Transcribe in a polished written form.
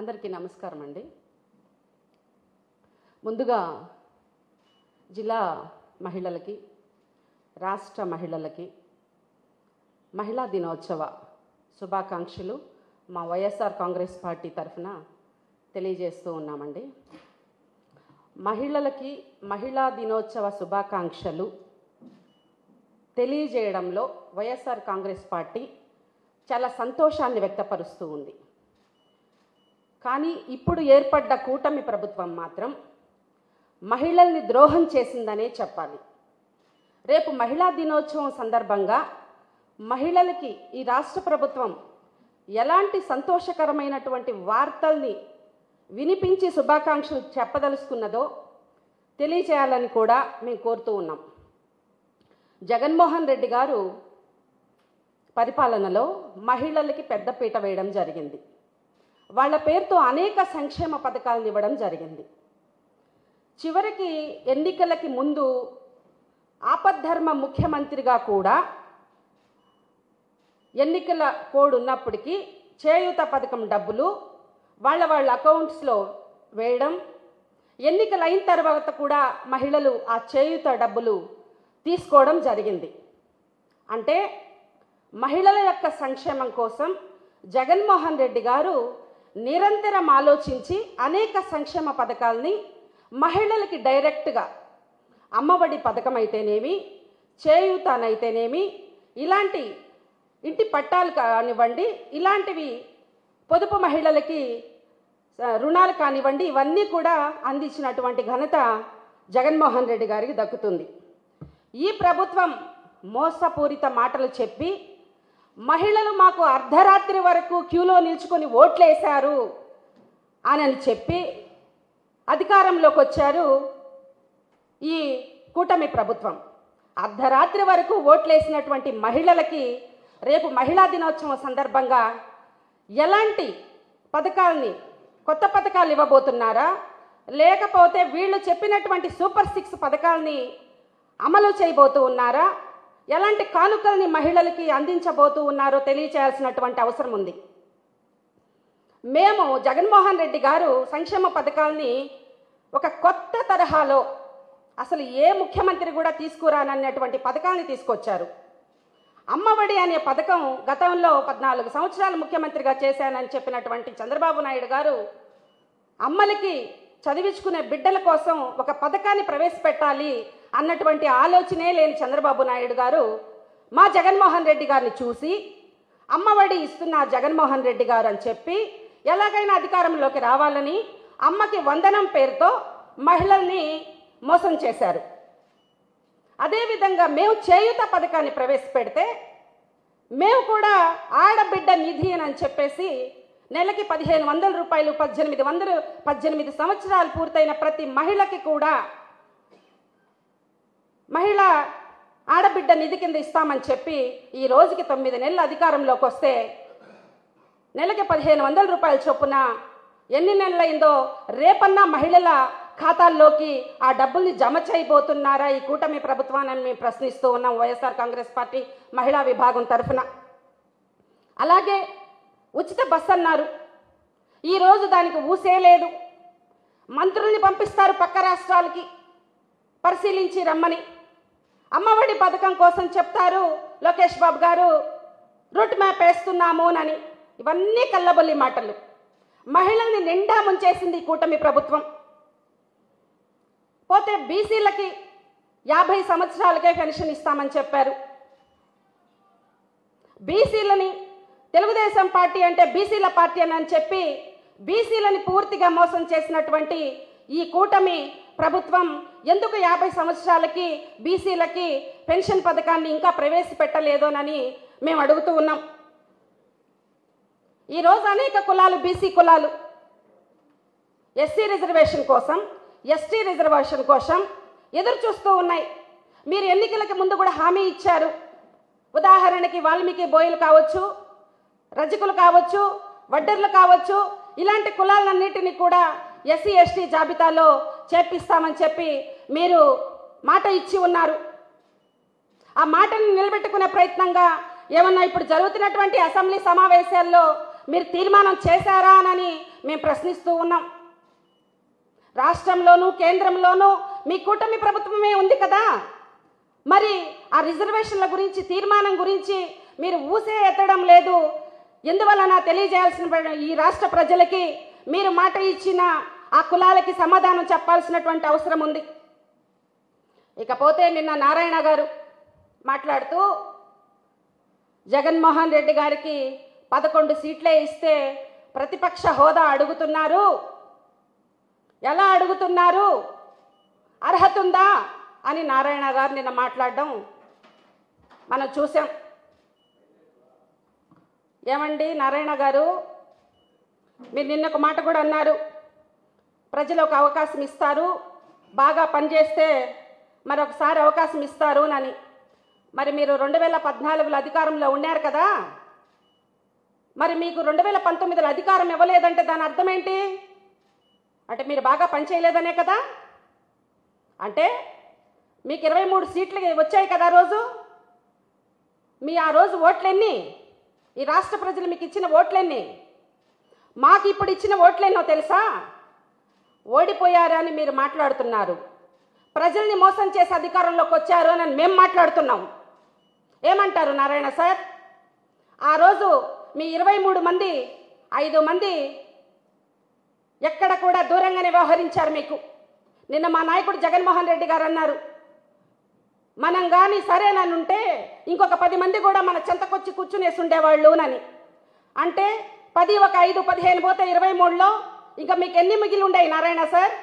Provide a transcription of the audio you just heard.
అందరికీ నమస్కారం అండి. ముందుగా జిల్లా మహిళలకి, రాష్ట్ర మహిళలకి మహిళా దినోత్సవ శుభాకాంక్షలు మా వైఎస్ఆర్ కాంగ్రెస్ పార్టీ తరఫున తెలియజేస్తూ ఉన్నామండి. మహిళలకి మహిళా దినోత్సవ శుభాకాంక్షలు తెలియజేయడంలో వైఎస్ఆర్ కాంగ్రెస్ పార్టీ చాలా సంతోషాన్ని వ్యక్తపరుస్తూ ఉంది. కానీ ఇప్పుడు ఏర్పడ్డ కూటమి ప్రభుత్వం మాత్రం మహిళల్ని ద్రోహం చేసిందనే చెప్పాలి. రేపు మహిళా దినోత్సవం సందర్భంగా మహిళలకి ఈ రాష్ట్ర ప్రభుత్వం ఎలాంటి సంతోషకరమైనటువంటి వార్తల్ని వినిపించి శుభాకాంక్షలు చెప్పదలుచుకున్నదో తెలియచేయాలని కూడా మేము కోరుతూ ఉన్నాం. జగన్మోహన్ రెడ్డి గారు పరిపాలనలో మహిళలకి పెద్దపీట వేయడం జరిగింది. వాళ్ళ పేరుతో అనేక సంక్షేమ పథకాలను ఇవ్వడం జరిగింది. చివరికి ఎన్నికలకి ముందు ఆపద్ధర్మ ముఖ్యమంత్రిగా కూడా ఎన్నికల కోడ్ ఉన్నప్పటికీ చేయూత పథకం డబ్బులు వాళ్ళ అకౌంట్స్లో వేయడం, ఎన్నికలు అయిన తర్వాత కూడా మహిళలు ఆ చేయూత డబ్బులు తీసుకోవడం జరిగింది. అంటే మహిళల యొక్క సంక్షేమం కోసం జగన్మోహన్ రెడ్డి గారు నిరంతరం ఆలోచించి అనేక సంక్షేమ పథకాలని మహిళలకి డైరెక్ట్గా అమ్మఒడి పథకం అయితేనేమి, చేయూతనైతేనేమి, ఇలాంటి ఇంటి పట్టాలు కానివ్వండి, ఇలాంటివి పొదుపు మహిళలకి రుణాలు కానివ్వండి, ఇవన్నీ కూడా అందించినటువంటి ఘనత జగన్మోహన్ రెడ్డి గారికి దక్కుతుంది. ఈ ప్రభుత్వం మోసపూరిత మాటలు చెప్పి మహిళలు మాకు అర్ధరాత్రి వరకు క్యూలో నిల్చుకొని ఓట్లేశారు అని చెప్పి అధికారంలోకి వచ్చారు ఈ కూటమి ప్రభుత్వం. అర్ధరాత్రి వరకు ఓట్లేసినటువంటి మహిళలకి రేపు మహిళా దినోత్సవం సందర్భంగా ఎలాంటి పథకాలని, కొత్త పథకాలు ఇవ్వబోతున్నారా, లేకపోతే వీళ్ళు చెప్పినటువంటి సూపర్ 6 పథకాలని అమలు చేయబోతూ ఉన్నారా, ఎలాంటి కానుకల్ని మహిళలకి అందించబోతూ ఉన్నారో తెలియచేయాల్సినటువంటి అవసరం ఉంది. మేము జగన్మోహన్ రెడ్డి గారు సంక్షేమ పథకాలని ఒక కొత్త తరహాలో అసలు ఏ ముఖ్యమంత్రి కూడా తీసుకురానన్నటువంటి పథకాన్ని తీసుకొచ్చారు. అమ్మఒడి అనే పథకం గతంలో 14 సంవత్సరాలు ముఖ్యమంత్రిగా చేశానని చెప్పినటువంటి చంద్రబాబు నాయుడు గారు అమ్మలకి చదివించుకునే బిడ్డల కోసం ఒక పథకాన్ని ప్రవేశపెట్టాలి అన్నటువంటి ఆలోచనే లేని చంద్రబాబు నాయుడు గారు మా జగన్మోహన్ రెడ్డి గారిని చూసి అమ్మఒడి ఇస్తున్న జగన్మోహన్ రెడ్డి గారు అని చెప్పి ఎలాగైనా అధికారంలోకి రావాలని అమ్మకి వందనం పేరుతో మహిళల్ని మోసం చేశారు. అదేవిధంగా మేము చేయూత పథకాన్ని ప్రవేశపెడితే మేము కూడా ఆడబిడ్డ నిధి అని చెప్పేసి నెలకి 1500 రూపాయలు 18 సంవత్సరాలు పూర్తయిన ప్రతి మహిళకి కూడా మహిళ ఆడబిడ్డ నిధి కింద ఇస్తామని చెప్పి ఈ రోజుకి 9 నెలలు అధికారంలోకి వస్తే నెలకి 1500 రూపాయల చొప్పున ఎన్ని నెలలైందో రేపన్నా మహిళల ఖాతాల్లోకి ఆ డబ్బుల్ని జమ చేయబోతున్నారా ఈ కూటమి ప్రభుత్వాన్ని మేము ప్రశ్నిస్తూ ఉన్నాం వైఎస్ఆర్ కాంగ్రెస్ పార్టీ మహిళా విభాగం తరఫున. అలాగే ఉచిత బస్ అన్నారు, ఈరోజు దానికి ఊసే లేదు. మంత్రుల్ని పంపిస్తారు పక్క రాష్ట్రాలకి పరిశీలించి రమ్మని. అమ్మఒడి పథకం కోసం చెప్తారు లోకేష్ బాబు గారు రూట్ మ్యాప్ వేస్తున్నాము అని. ఇవన్నీ కల్లబొల్లి మాటలు. మహిళల్ని నిండా ముంచేసింది కూటమి ప్రభుత్వం. పోతే బీసీలకి 50 సంవత్సరాలకే పెన్షన్ ఇస్తామని చెప్పారు. బీసీలని తెలుగుదేశం పార్టీ అంటే బీసీల పార్టీ అని చెప్పి బీసీలని పూర్తిగా మోసం చేసినటువంటి ఈ కూటమి ప్రభుత్వం ఎందుకు 50 సంవత్సరాలకి బీసీలకి పెన్షన్ పథకాన్ని ఇంకా ప్రవేశపెట్టలేదోనని మేము అడుగుతూ ఉన్నాం. ఈరోజు అనేక కులాలు, బీసీ కులాలు ఎస్సీ రిజర్వేషన్ కోసం, ఎస్టీ రిజర్వేషన్ కోసం ఎదురు చూస్తూ ఉన్నాయి. మీరు ఎన్నికలకి ముందు కూడా హామీ ఇచ్చారు. ఉదాహరణకి వాల్మీకి బోయలు కావచ్చు, రజకులు కావచ్చు, వడ్డర్లు కావచ్చు, ఇలాంటి కులాలన్నిటినీ కూడా ఎస్సీ ఎస్టీ జాబితాలో చేర్పిస్తామని చెప్పి మీరు మాట ఇచ్చి ఉన్నారు. ఆ మాటను నిలబెట్టుకునే ప్రయత్నంగా ఏమన్నా ఇప్పుడు జరుగుతున్నటువంటి అసెంబ్లీ సమావేశాల్లో మీరు తీర్మానం చేశారా అని మేము ప్రశ్నిస్తూ ఉన్నాం. రాష్ట్రంలోనూ కేంద్రంలోనూ మీ కూటమి ప్రభుత్వమే ఉంది కదా, మరి ఆ రిజర్వేషన్ల గురించి తీర్మానం గురించి మీరు ఊసే ఎత్తడం లేదు. ఎందువలన తెలియజేయాల్సిన ఈ రాష్ట్ర ప్రజలకి మీరు మాట ఇచ్చిన ఆ కులాలకి సమాధానం చెప్పాల్సినటువంటి అవసరం ఉంది. ఇకపోతే నిన్న నారాయణ గారు మాట్లాడుతూ జగన్మోహన్ రెడ్డి గారికి 11 సీట్లే ఇస్తే ప్రతిపక్ష హోదా అడుగుతున్నారు. ఎలా అడుగుతున్నారు, అర్హత ఉందా అని నారాయణ గారు నిన్న మాట్లాడడం మనం చూసాం. ఏమండి నారాయణ గారు, మీరు నిన్న ఒక మాట కూడా అన్నారు, ప్రజలు ఒక అవకాశం ఇస్తారు, బాగా పనిచేస్తే మరొకసారి అవకాశం ఇస్తారు అని. మరి మీరు 2014లో అధికారంలో ఉన్నారు కదా, మరి మీకు 2019లో అధికారం ఇవ్వలేదంటే దాని అర్థం ఏంటి? అంటే మీరు బాగా పనిచేయలేదనే కదా. అంటే మీకు 23 సీట్లు వచ్చాయి కదా రోజు. మీ ఆ రోజు ఓట్లెన్ని? ఈ రాష్ట్ర ప్రజలు మీకు ఇచ్చిన ఓట్లెన్ని? మాకు ఇప్పుడు ఇచ్చిన ఓట్లెన్నో తెలుసా? ఓడిపోయారని మీరు మాట్లాడుతున్నారు. ప్రజల్ని మోసం చేసి అధికారంలోకి వచ్చారు అని మేము మాట్లాడుతున్నాం. ఏమంటారు నారాయణ సార్? ఆ రోజు మీ 23 మంది 5 మంది ఎక్కడ కూడా దూరంగానే వ్యవహరించారు మీకు. నిన్న మా నాయకుడు జగన్మోహన్ రెడ్డి గారు అన్నారు, మనం కానీ సరేననుంటే ఇంకొక 10 మంది కూడా మన చెంతకొచ్చి కూర్చునేసి ఉండేవాళ్ళు అని. అంటే 10 ఒక 5 15 పోతే 23లో ఇంకా మీకు ఎన్ని మిగిలి ఉండేవి నారాయణ సార్?